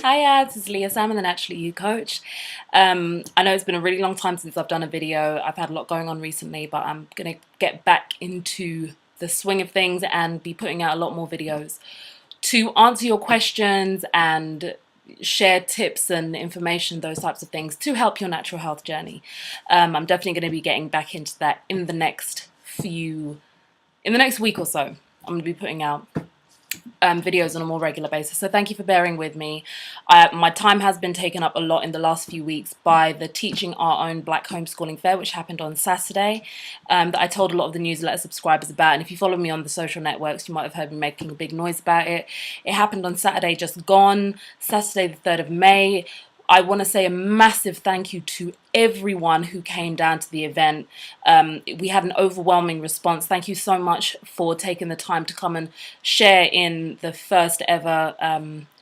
Hiya, this is Leah, Salmon, the Naturally You coach. I know it's been a really long time since I've done a video. I've had a lot going on recently, but I'm going to get back into the swing of things and be putting out a lot more videos to answer your questions and share tips and information, those types of things, to help your natural health journey. I'm definitely going to be getting back into that in the next week or so. I'm going to be putting out videos on a more regular basis, so thank you for bearing with me. My time has been taken up a lot in the last few weeks by the Teaching Our Own Black Homeschooling Fair, which happened on Saturday, that I told a lot of the newsletter subscribers about. And if you follow me on the social networks, you might have heard me making a big noise about it. It happened on Saturday just gone, Saturday the 3rd of May. I want to say a massive thank you to everyone who came down to the event. We had an overwhelming response. Thank you so much for taking the time to come and share in the first ever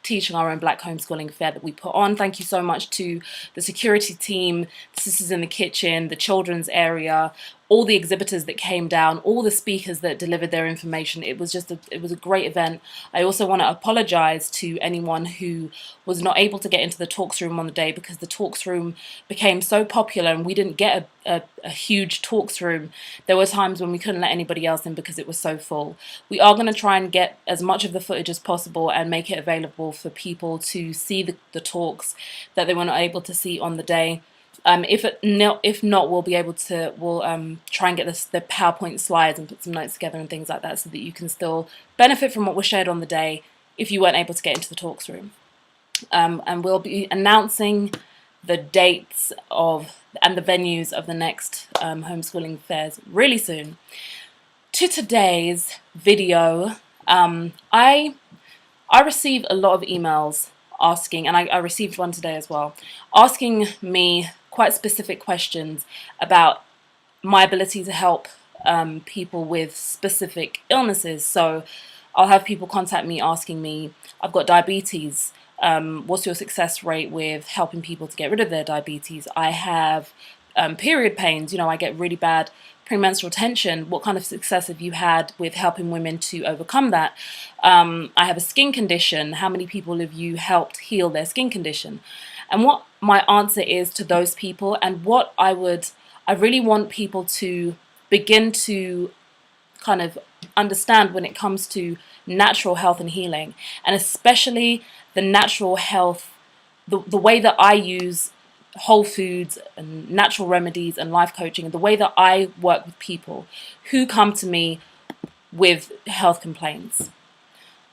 Teaching Our Own Black Homeschooling Fair that we put on. Thank you so much to the security team, the sisters in the kitchen, the children's area, all the exhibitors that came down, all the speakers that delivered their information. It was a great event. I also want to apologize to anyone who was not able to get into the talks room on the day, because the talks room became so popular and we didn't get a huge talks room. There were times when we couldn't let anybody else in because it was so full. We are going to try and get as much of the footage as possible and make it available for people to see the talks that they were not able to see on the day. If not, we'll try and get the PowerPoint slides and put some notes together and things like that, so that you can still benefit from what was shared on the day if you weren't able to get into the talks room. And we'll be announcing the dates and the venues of the next homeschooling fairs really soon. To today's video, I receive a lot of emails asking, and I received one today as well, asking me quite specific questions about my ability to help people with specific illnesses. So I'll have people contact me asking me, I've got diabetes, what's your success rate with helping people to get rid of their diabetes? I have period pains, I get really bad premenstrual tension. What kind of success have you had with helping women to overcome that? I have a skin condition. How many people have you helped heal their skin condition? And what my answer is to those people, and what I really want people to begin to kind of understand when it comes to natural health and healing, and especially the natural health, the way that I use whole foods and natural remedies and life coaching, and the way that I work with people who come to me with health complaints.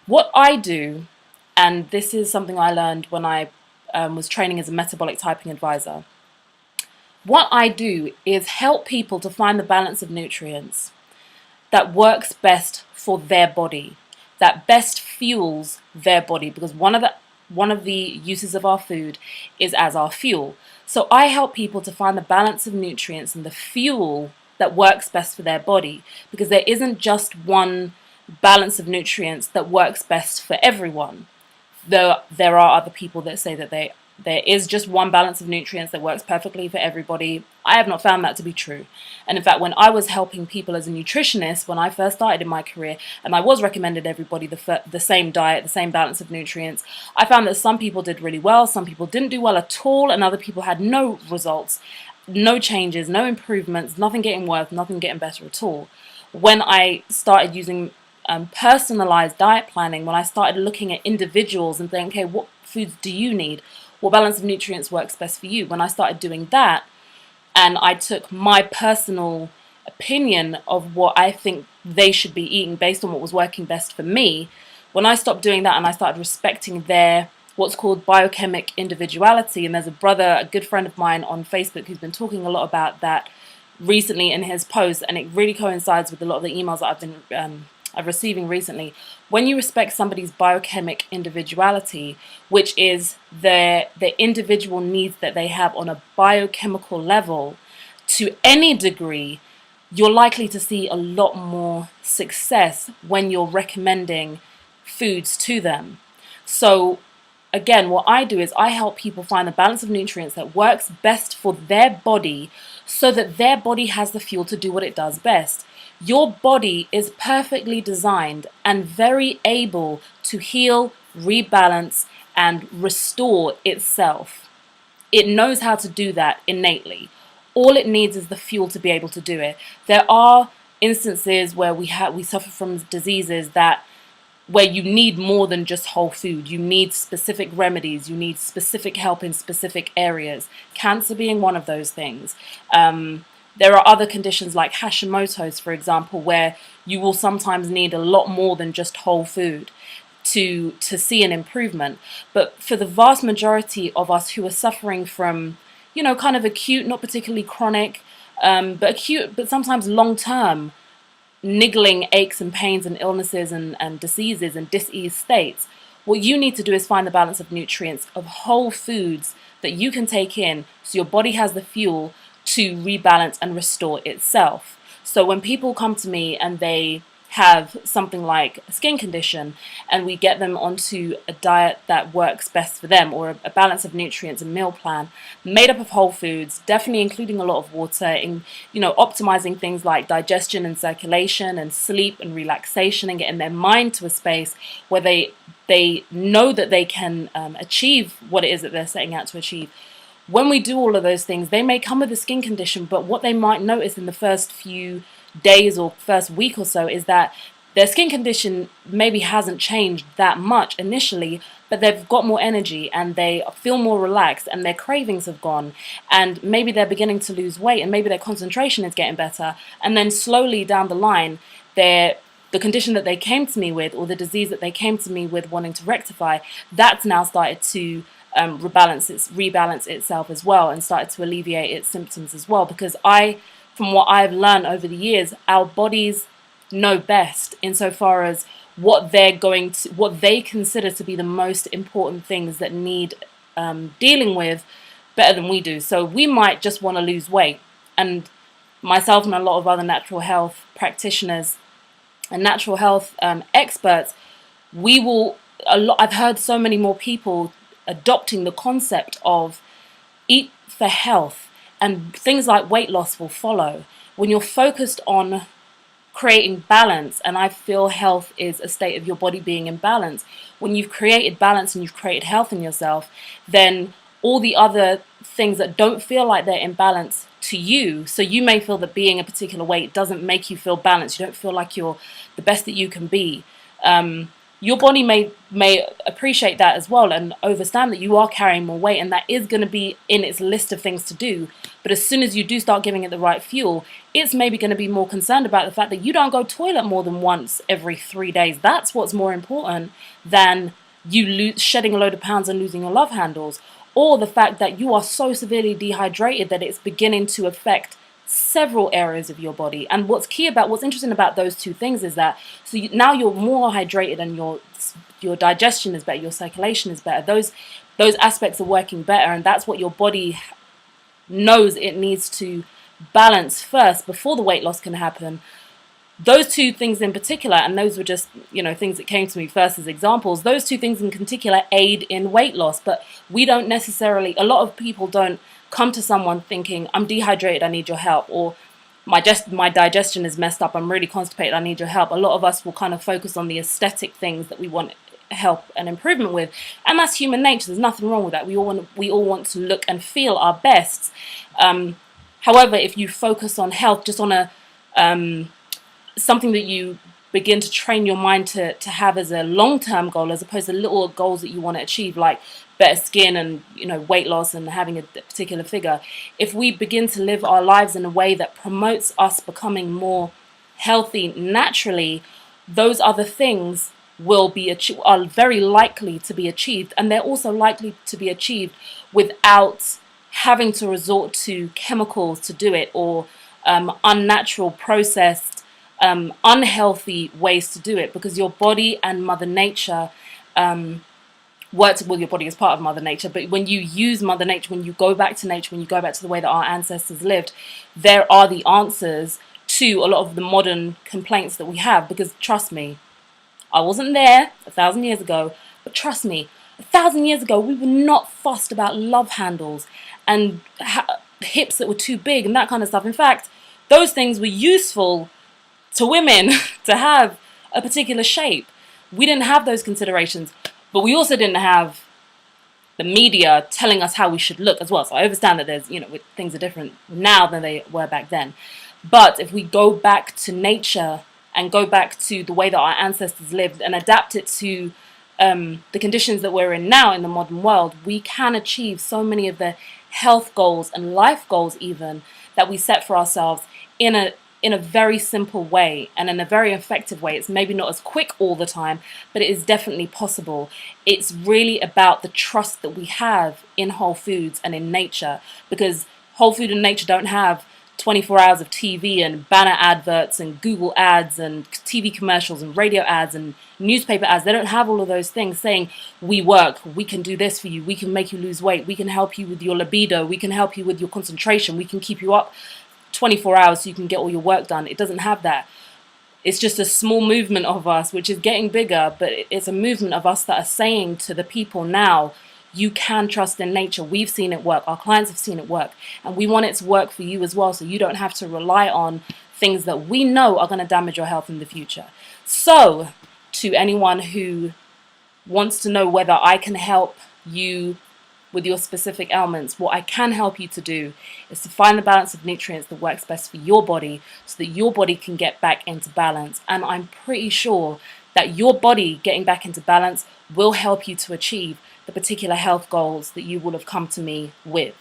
What I do, and this is something I learned when I was training as a metabolic typing advisor, what I do is help people to find the balance of nutrients that works best for their body, that best fuels their body, because one of the uses of our food is as our fuel. So I help people to find the balance of nutrients and the fuel that works best for their body, because there isn't just one balance of nutrients that works best for everyone. Though there are other people that say that there is just one balance of nutrients that works perfectly for everybody. I have not found that to be true. And in fact, when I was helping people as a nutritionist, when I first started in my career, and I was recommended everybody the same diet, the same balance of nutrients, I found that some people did really well, some people didn't do well at all, and other people had no results, no changes, no improvements, nothing getting worse, nothing getting better at all. When I started using personalized diet planning, when I started looking at individuals and saying, okay, what foods do you need? What balance of nutrients works best for you? When I started doing that, and I took my personal opinion of what I think they should be eating based on what was working best for me, when I stopped doing that and I started respecting their what's called biochemic individuality, and there's a good friend of mine on Facebook who's been talking a lot about that recently in his posts, and it really coincides with a lot of the emails that I've been receiving recently. When you respect somebody's biochemic individuality, which is the individual needs that they have on a biochemical level, to any degree, you're likely to see a lot more success when you're recommending foods to them. So again, what I do is I help people find the balance of nutrients that works best for their body, so that their body has the fuel to do what it does best. Your body is perfectly designed and very able to heal, rebalance, and restore itself. It knows how to do that innately. All it needs is the fuel to be able to do it. There are instances where we suffer from diseases that where you need more than just whole food. You need specific remedies. You need specific help in specific areas. Cancer being one of those things. There are other conditions like Hashimoto's, for example, where you will sometimes need a lot more than just whole food to see an improvement. But for the vast majority of us who are suffering from, kind of acute, not particularly chronic, but acute, but sometimes long-term niggling aches and pains and illnesses and diseases and dis-ease states, what you need to do is find the balance of nutrients, of whole foods that you can take in so your body has the fuel to rebalance and restore itself. So when people come to me and they have something like a skin condition and we get them onto a diet that works best for them, or a balance of nutrients, a meal plan made up of whole foods, definitely including a lot of water, in optimizing things like digestion and circulation and sleep and relaxation, and getting their mind to a space where they know that they can achieve what it is that they're setting out to achieve. When we do all of those things, they may come with a skin condition, but what they might notice in the first few days or first week or so is that their skin condition maybe hasn't changed that much initially, but they've got more energy and they feel more relaxed and their cravings have gone, and maybe they're beginning to lose weight and maybe their concentration is getting better, and then slowly down the line the condition that they came to me with, or the disease that they came to me with wanting to rectify, that's now started to rebalance itself as well, and started to alleviate its symptoms as well. Because from what I've learned over the years, our bodies know best insofar as what they consider to be the most important things that need dealing with better than we do. So we might just want to lose weight, and myself and a lot of other natural health practitioners and natural health experts, I've heard so many more people adopting the concept of eat for health, and things like weight loss will follow. When you're focused on creating balance, and I feel health is a state of your body being in balance, when you've created balance and you've created health in yourself, then all the other things that don't feel like they're in balance to you, so you may feel that being a particular weight doesn't make you feel balanced, you don't feel like you're the best that you can be, your body may appreciate that as well and understand that you are carrying more weight, and that is going to be in its list of things to do. But as soon as you do start giving it the right fuel, it's maybe going to be more concerned about the fact that you don't go toilet more than once every 3 days. That's what's more important than you shedding a load of pounds and losing your love handles, or the fact that you are so severely dehydrated that it's beginning to affect several areas of your body. And what's interesting about those two things is that now you're more hydrated and your digestion is better, your circulation is better. Those aspects are working better, and that's what your body knows it needs to balance first before the weight loss can happen. Those two things in particular, and those were just things that came to me first as examples, those two things in particular aid in weight loss. But we don't necessarily, a lot of people don't come to someone thinking, I'm dehydrated, I need your help, or my digestion is messed up, I'm really constipated, I need your help. A lot of us will kind of focus on the aesthetic things that we want help and improvement with, and that's human nature. There's nothing wrong with that. We all want to look and feel our best. However, if you focus on health just on a something that you begin to train your mind to have as a long-term goal, as opposed to little goals that you want to achieve, like better skin and weight loss and having a particular figure. If we begin to live our lives in a way that promotes us becoming more healthy naturally, those other things are very likely to be achieved, and they're also likely to be achieved without having to resort to chemicals to do it, or unnatural, processed, unhealthy ways to do it, because your body and Mother Nature your body is part of Mother Nature, but when you use Mother Nature, when you go back to nature, when you go back to the way that our ancestors lived, there are the answers to a lot of the modern complaints that we have. Because trust me, I wasn't there 1,000 years ago, but trust me, 1,000 years ago we were not fussed about love handles and hips that were too big and that kind of stuff. In fact, those things were useful to women to have a particular shape. We didn't have those considerations, but we also didn't have the media telling us how we should look as well. So I understand that there's, things are different now than they were back then. But if we go back to nature and go back to the way that our ancestors lived and adapt it to the conditions that we're in now in the modern world, we can achieve so many of the health goals and life goals even that we set for ourselves in a very simple way and in a very effective way. It's maybe not as quick all the time, but it is definitely possible. It's really about the trust that we have in whole foods and in nature, because whole food and nature don't have 24 hours of TV and banner adverts and Google ads and TV commercials and radio ads and newspaper ads. They don't have all of those things saying, we work, we can do this for you, we can make you lose weight, we can help you with your libido, we can help you with your concentration, we can keep you up 24 hours so you can get all your work done. It doesn't have that. It's just a small movement of us, which is getting bigger, but it's a movement of us that are saying to the people now, you can trust in nature. We've seen it work. Our clients have seen it work. And we want it to work for you as well, so you don't have to rely on things that we know are going to damage your health in the future. So, to anyone who wants to know whether I can help you with your specific ailments, what I can help you to do is to find the balance of nutrients that works best for your body so that your body can get back into balance. And I'm pretty sure that your body getting back into balance will help you to achieve the particular health goals that you will have come to me with.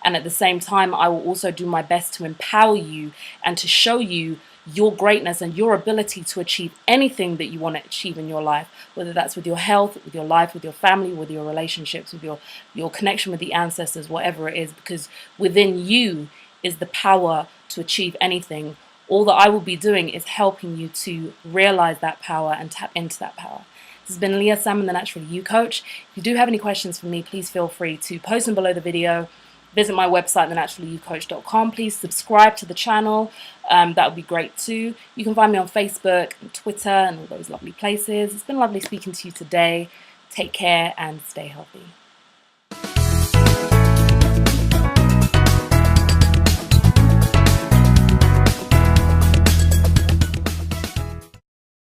And at the same time, I will also do my best to empower you and to show you your greatness and your ability to achieve anything that you want to achieve in your life, whether that's with your health, with your life, with your family, with your relationships, with your connection with the ancestors, whatever it is, because within you is the power to achieve anything. All that I will be doing is helping you to realize that power and tap into that power. This has been Leah, Salmon, the Natural You Coach. If you do have any questions for me, please feel free to post them below the video. Visit my website, thenaturallyoucoach.com. Please subscribe to the channel. That would be great too. You can find me on Facebook and Twitter and all those lovely places. It's been lovely speaking to you today. Take care and stay healthy.